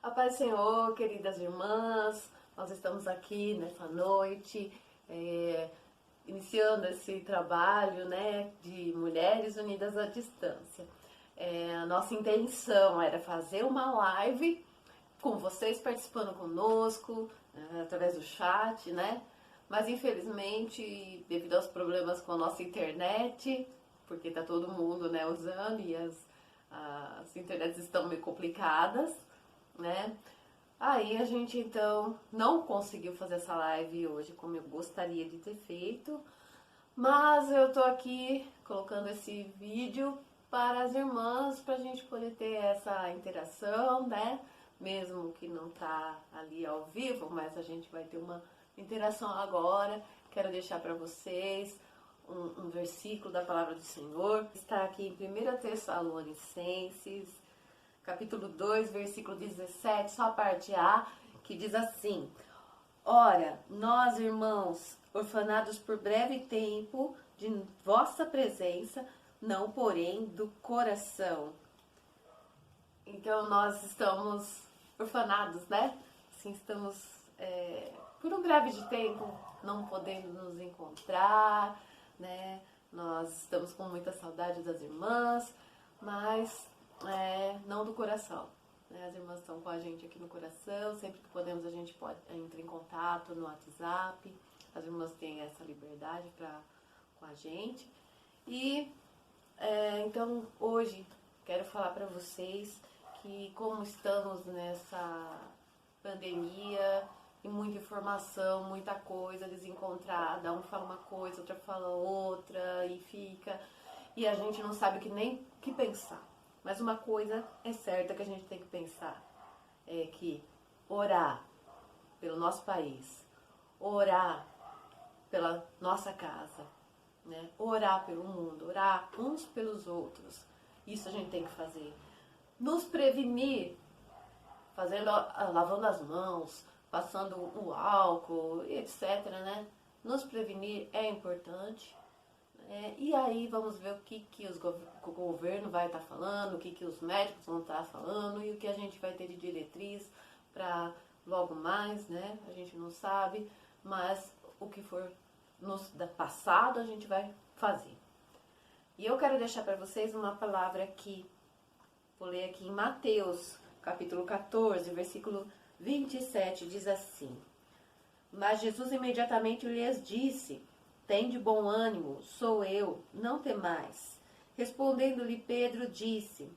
A paz do Senhor, queridas irmãs, nós estamos aqui nessa noite, iniciando esse trabalho, né, de Mulheres Unidas à Distância. A nossa intenção era fazer uma live com vocês participando conosco, através do chat, né? Mas infelizmente, devido aos problemas com a nossa internet, porque tá todo mundo, né, usando e as internets estão meio complicadas, né? Aí a gente então não conseguiu fazer essa live hoje como eu gostaria de ter feito, mas eu tô aqui colocando esse vídeo para as irmãs, para a gente poder ter essa interação, né? Mesmo que não tá ali ao vivo, mas a gente vai ter uma interação agora. Quero deixar para vocês um versículo da palavra do Senhor. Está aqui em 1 Tessalonicenses, capítulo 2, versículo 17, só a parte A, que diz assim: Ora, nós, irmãos, orfanados por breve tempo de vossa presença, não porém do coração. Então nós estamos orfanados, né? Assim, estamos por um breve de tempo não podendo nos encontrar, né? Nós estamos com muita saudade das irmãs, mas não do coração. Né? As irmãs estão com a gente aqui no coração, sempre que podemos a gente pode entrar em contato no WhatsApp, as irmãs têm essa liberdade com a gente. E então hoje quero falar para vocês que como estamos nessa pandemia e muita informação, muita coisa desencontrada, um fala uma coisa, outra fala outra e a gente não sabe nem o que pensar. Mas uma coisa é certa que a gente tem que pensar, é que orar pelo nosso país, orar pela nossa casa, né? Orar pelo mundo, orar uns pelos outros, isso a gente tem que fazer. Nos prevenir, lavando as mãos, passando o álcool, etc, né? Nos prevenir é importante. E aí vamos ver o que o governo vai estar falando, o que os médicos vão estar falando e o que a gente vai ter de diretriz para logo mais, né? A gente não sabe, mas o que for no passado a gente vai fazer. E eu quero deixar para vocês uma palavra aqui, vou ler aqui em Mateus, capítulo 14, versículo 27, diz assim: Mas Jesus imediatamente lhes disse: Tende bom ânimo, sou eu, não temais. Respondendo-lhe Pedro, disse: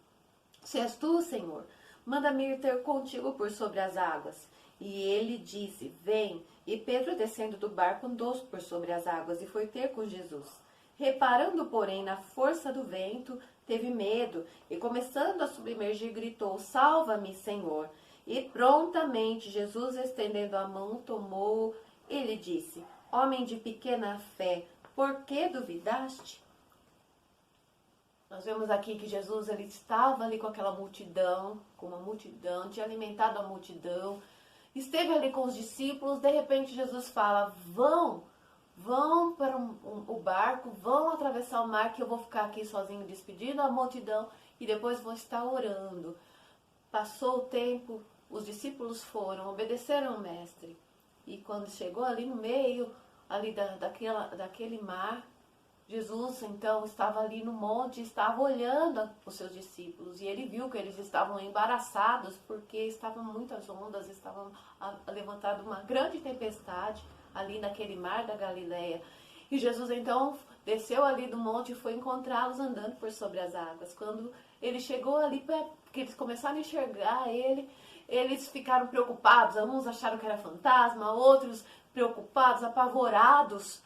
Se és tu, Senhor, manda-me ir ter contigo por sobre as águas. E ele disse: Vem. E Pedro, descendo do barco, andou por sobre as águas e foi ter com Jesus. Reparando, porém, na força do vento, teve medo e, começando a submergir, gritou: Salva-me, Senhor. E prontamente Jesus, estendendo a mão, tomou-o. Ele disse: Homem de pequena fé, por que duvidaste? Nós vemos aqui que Jesus ele estava ali com aquela multidão, com uma multidão, tinha alimentado a multidão, esteve ali com os discípulos, de repente Jesus fala: vão para o barco, vão atravessar o mar que eu vou ficar aqui sozinho despedindo a multidão e depois vou estar orando. Passou o tempo, os discípulos foram, obedeceram o mestre. E quando chegou ali no meio ali daquele mar, Jesus então estava ali no monte, estava olhando os seus discípulos e ele viu que eles estavam embaraçados porque estavam muitas ondas, estavam levantando uma grande tempestade ali naquele mar da Galileia. E Jesus então desceu ali do monte e foi encontrá-los andando por sobre as águas. Quando ele chegou ali, que eles começaram a enxergar ele, eles ficaram preocupados, uns acharam que era fantasma, outros preocupados, apavorados,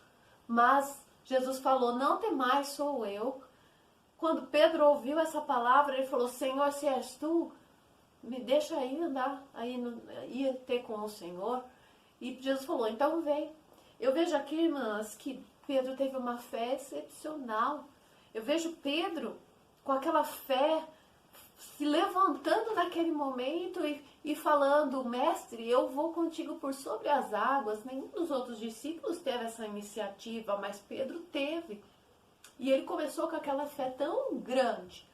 mas Jesus falou: Não temais, sou eu. Quando Pedro ouviu essa palavra, ele falou: Senhor, se és tu, me deixa aí andar, ir ter com o Senhor. E Jesus falou: Então vem. Eu vejo aqui, irmãs, que Pedro teve uma fé excepcional. Eu vejo Pedro com aquela fé se levantando naquele momento e falando: Mestre, eu vou contigo por sobre as águas. Nenhum dos outros discípulos teve essa iniciativa, mas Pedro teve. E ele começou com aquela fé tão grande.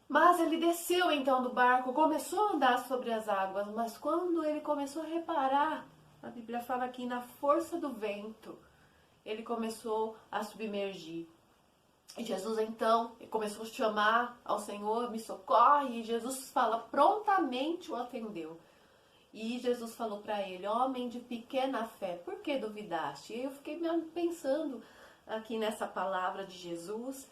Mas ele desceu então do barco, começou a andar sobre as águas, mas quando ele começou a reparar, a Bíblia fala aqui, na força do vento, ele começou a submergir. E Jesus então começou a chamar ao Senhor, me socorre, e Jesus fala, prontamente o atendeu. E Jesus falou para ele, homem de pequena fé, por que duvidaste? E eu fiquei pensando aqui nessa palavra de Jesus,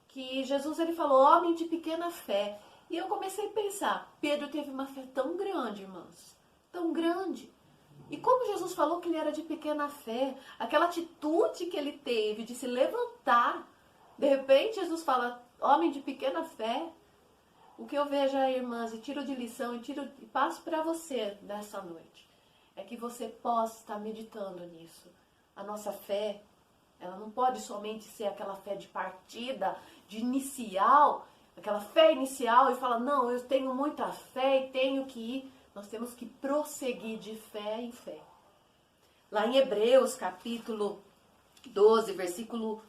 que Jesus ele falou, homem de pequena fé. E eu comecei a pensar, Pedro teve uma fé tão grande, irmãos, tão grande. E como Jesus falou que ele era de pequena fé, aquela atitude que ele teve de se levantar, de repente Jesus fala, homem de pequena fé. O que eu vejo aí, irmãs, e tiro de lição e passo para você nessa noite, é que você possa estar meditando nisso. A nossa fé, ela não pode somente ser aquela fé de partida, de inicial, aquela fé inicial e falar, não, eu tenho muita fé e tenho que ir. Nós temos que prosseguir de fé em fé. Lá em Hebreus, capítulo 12, versículo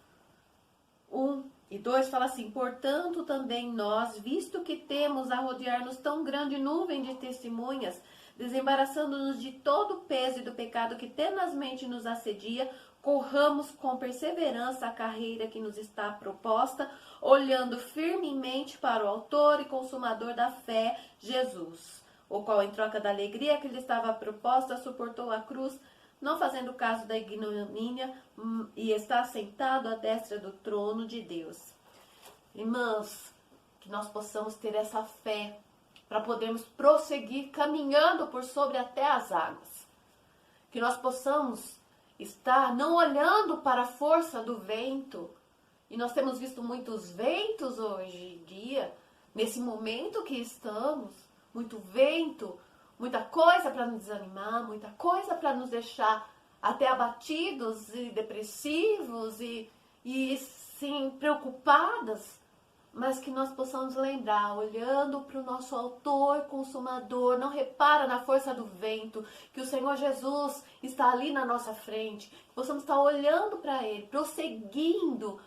1 e 2, fala assim, portanto também nós, visto que temos a rodear-nos tão grande nuvem de testemunhas, desembaraçando-nos de todo o peso e do pecado que tenazmente nos assedia, corramos com perseverança a carreira que nos está proposta, olhando firmemente para o autor e consumador da fé, Jesus, o qual, em troca da alegria que lhe estava proposta, suportou a cruz, não fazendo caso da ignomínia, e está sentado à destra do trono de Deus. Irmãos, que nós possamos ter essa fé para podermos prosseguir caminhando por sobre até as águas. Que nós possamos estar não olhando para a força do vento. E nós temos visto muitos ventos hoje em dia, nesse momento que estamos, muito vento, muita coisa para nos desanimar, muita coisa para nos deixar até abatidos e depressivos e sim, preocupadas, mas que nós possamos lembrar, olhando para o nosso autor, consumador, não repara na força do vento, que o Senhor Jesus está ali na nossa frente, que possamos estar olhando para Ele, prosseguindo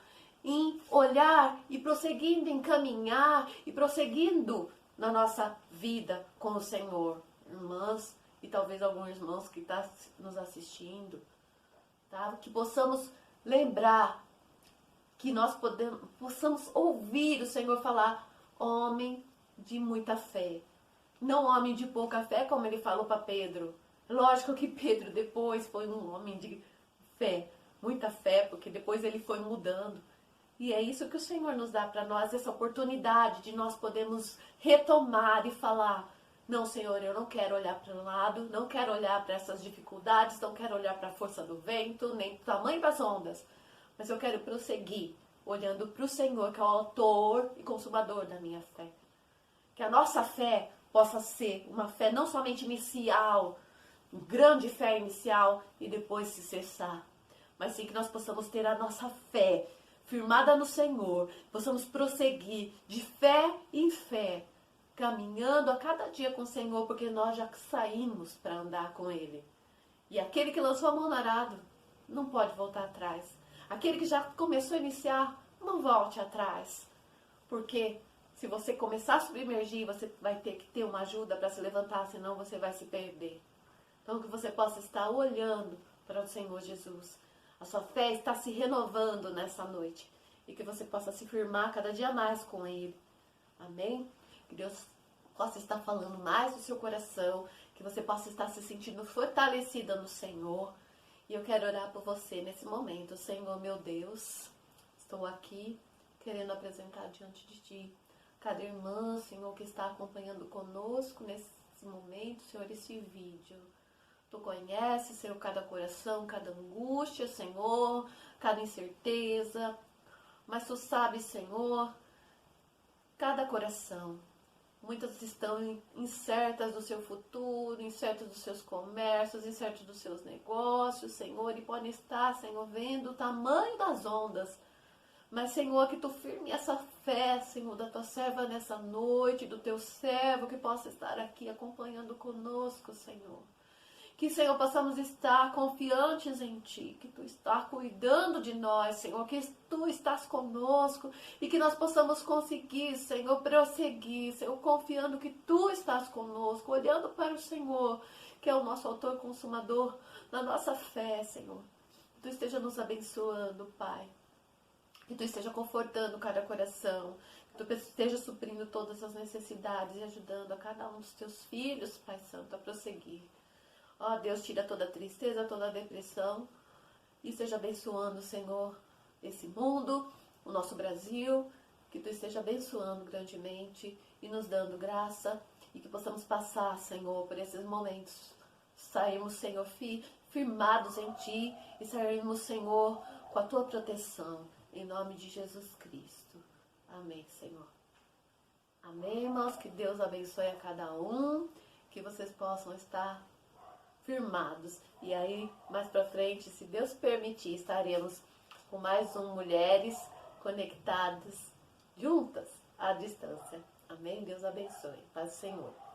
em olhar e prosseguindo em caminhar e prosseguindo na nossa vida com o Senhor. Irmãs, e talvez alguns irmãos que estão nos assistindo, tá? Que possamos lembrar, que nós possamos ouvir o Senhor falar, homem de muita fé, não homem de pouca fé, como ele falou para Pedro. Lógico que Pedro depois foi um homem de fé, muita fé, porque depois ele foi mudando. E é isso que o Senhor nos dá para nós, essa oportunidade de nós podermos retomar e falar, não, Senhor, eu não quero olhar para o lado, não quero olhar para essas dificuldades, não quero olhar para a força do vento, nem para o tamanho das ondas, mas eu quero prosseguir olhando para o Senhor, que é o autor e consumador da minha fé. Que a nossa fé possa ser uma fé não somente inicial, grande fé inicial e depois se cessar, mas sim que nós possamos ter a nossa fé firmada no Senhor, possamos prosseguir de fé em fé, caminhando a cada dia com o Senhor, porque nós já saímos para andar com Ele. E aquele que lançou a mão no arado não pode voltar atrás. Aquele que já começou a iniciar, não volte atrás. Porque se você começar a submergir, você vai ter que ter uma ajuda para se levantar, senão você vai se perder. Então que você possa estar olhando para o Senhor Jesus. A sua fé está se renovando nessa noite. E que você possa se firmar cada dia mais com Ele. Amém? Que Deus possa estar falando mais do seu coração, que você possa estar se sentindo fortalecida no Senhor. E eu quero orar por você nesse momento. Senhor, meu Deus, estou aqui querendo apresentar diante de Ti cada irmã, Senhor, que está acompanhando conosco nesse momento, Senhor, esse vídeo. Tu conheces, Senhor, cada coração, cada angústia, Senhor, cada incerteza. Mas Tu sabes, Senhor, cada coração. Muitas estão incertas do seu futuro, incertas dos seus comércios, incertas dos seus negócios, Senhor, e podem estar, Senhor, vendo o tamanho das ondas. Mas, Senhor, que Tu firme essa fé, Senhor, da Tua serva nessa noite, do Teu servo, que possa estar aqui acompanhando conosco, Senhor. Que, Senhor, possamos estar confiantes em Ti, que Tu estás cuidando de nós, Senhor, que Tu estás conosco e que nós possamos conseguir, Senhor, prosseguir, Senhor, confiando que Tu estás conosco, olhando para o Senhor, que é o nosso autor consumador da nossa fé, Senhor. Que Tu esteja nos abençoando, Pai. Que Tu esteja confortando cada coração, que Tu esteja suprindo todas as necessidades e ajudando a cada um dos Teus filhos, Pai Santo, a prosseguir. Ó Deus, tira toda a tristeza, toda a depressão e esteja abençoando, Senhor, esse mundo, o nosso Brasil, que Tu esteja abençoando grandemente e nos dando graça e que possamos passar, Senhor, por esses momentos. Sairmos, Senhor, firmados em Ti e sairmos, Senhor, com a Tua proteção, em nome de Jesus Cristo. Amém, Senhor. Amém, irmãos, que Deus abençoe a cada um, que vocês possam estar firmados. E aí, mais pra frente, se Deus permitir, estaremos com mais Mulheres Conectadas, juntas, à distância. Amém? Deus abençoe. Paz do Senhor.